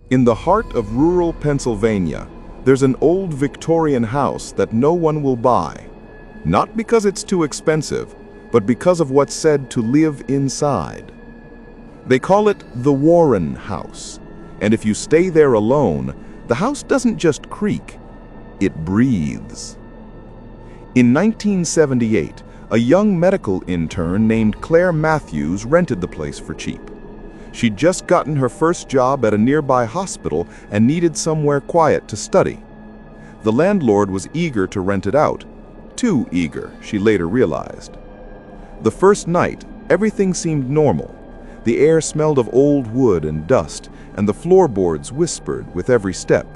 In the heart of rural Pennsylvania, there's an old Victorian house that no one will buy. Not because it's too expensive, but because of what's said to live inside. They call it the Warren House, and if you stay there alone, the house doesn't just creak, it breathes. In 1978, a young medical intern named Claire Matthews rented the place for cheap. She'd just gotten her first job at a nearby hospital and needed somewhere quiet to study. The landlord was eager to rent it out. Too eager, she later realized. The first night, everything seemed normal. The air smelled of old wood and dust, and the floorboards whispered with every step.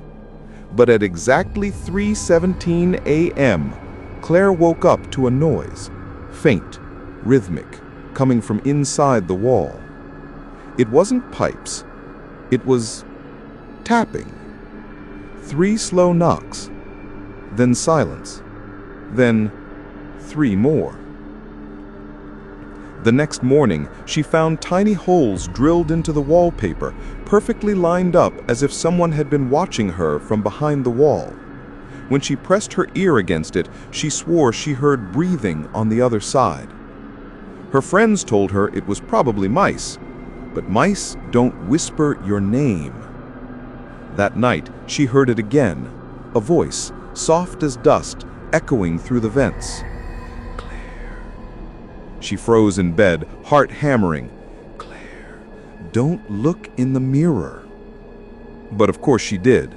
But at exactly 3:17 a.m., Claire woke up to a noise, faint, rhythmic, coming from inside the wall. It wasn't pipes, it was tapping. 3 slow knocks, then silence, then 3 more. The next morning, she found tiny holes drilled into the wallpaper, perfectly lined up as if someone had been watching her from behind the wall. When she pressed her ear against it, she swore she heard breathing on the other side. Her friends told her it was probably mice, but mice don't whisper your name. That night, she heard it again, a voice, soft as dust, echoing through the vents. Claire. She froze in bed, heart hammering. Claire, don't look in the mirror. But of course she did.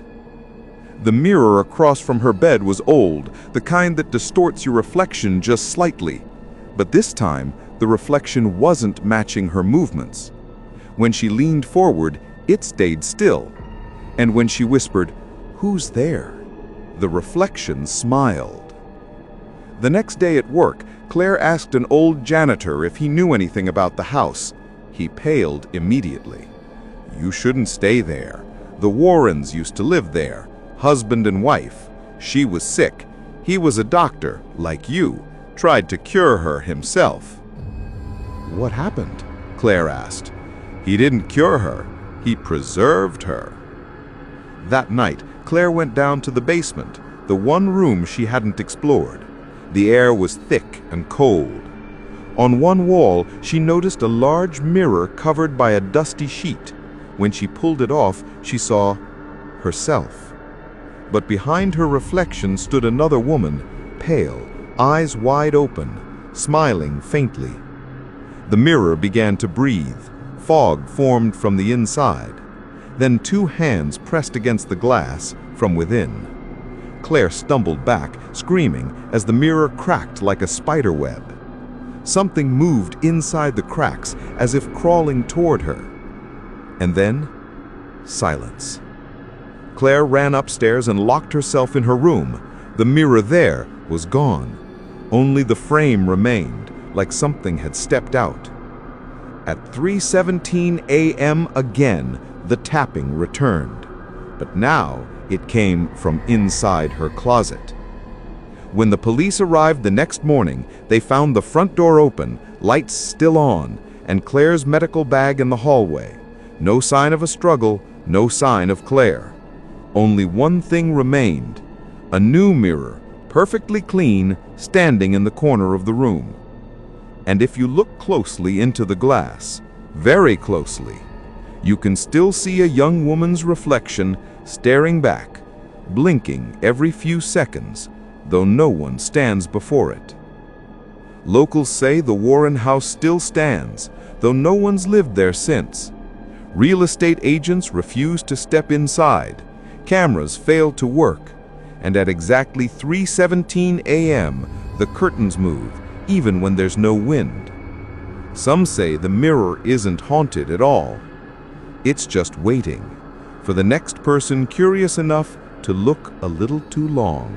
The mirror across from her bed was old, the kind that distorts your reflection just slightly. But this time, the reflection wasn't matching her movements. When she leaned forward, it stayed still. And when she whispered, "Who's there?" the reflection smiled. The next day at work, Claire asked an old janitor if he knew anything about the house. He paled immediately. "You shouldn't stay there. The Warrens used to live there, husband and wife. She was sick. He was a doctor, like you, tried to cure her himself." "What happened?" Claire asked. "He didn't cure her. He preserved her." That night, Claire went down to the basement, the one room she hadn't explored. The air was thick and cold. On one wall, she noticed a large mirror covered by a dusty sheet. When she pulled it off, she saw herself. But behind her reflection stood another woman, pale, eyes wide open, smiling faintly. The mirror began to breathe. Fog formed from the inside. Then 2 hands pressed against the glass from within. Claire stumbled back, screaming, as the mirror cracked like a spider web. Something moved inside the cracks, as if crawling toward her. And then, silence. Claire ran upstairs and locked herself in her room. The mirror there was gone. Only the frame remained, like something had stepped out. At 3:17 a.m. again, the tapping returned. But now it came from inside her closet. When the police arrived the next morning, they found the front door open, lights still on, and Claire's medical bag in the hallway. No sign of a struggle, no sign of Claire. Only one thing remained: a new mirror, perfectly clean, standing in the corner of the room. And if you look closely into the glass, very closely, you can still see a young woman's reflection staring back, blinking every few seconds, though no one stands before it. Locals say the Warren house still stands, though no one's lived there since. Real estate agents refuse to step inside, cameras fail to work, and at exactly 3:17 a.m., the curtains move, even when there's no wind. Some say the mirror isn't haunted at all. It's just waiting for the next person curious enough to look a little too long.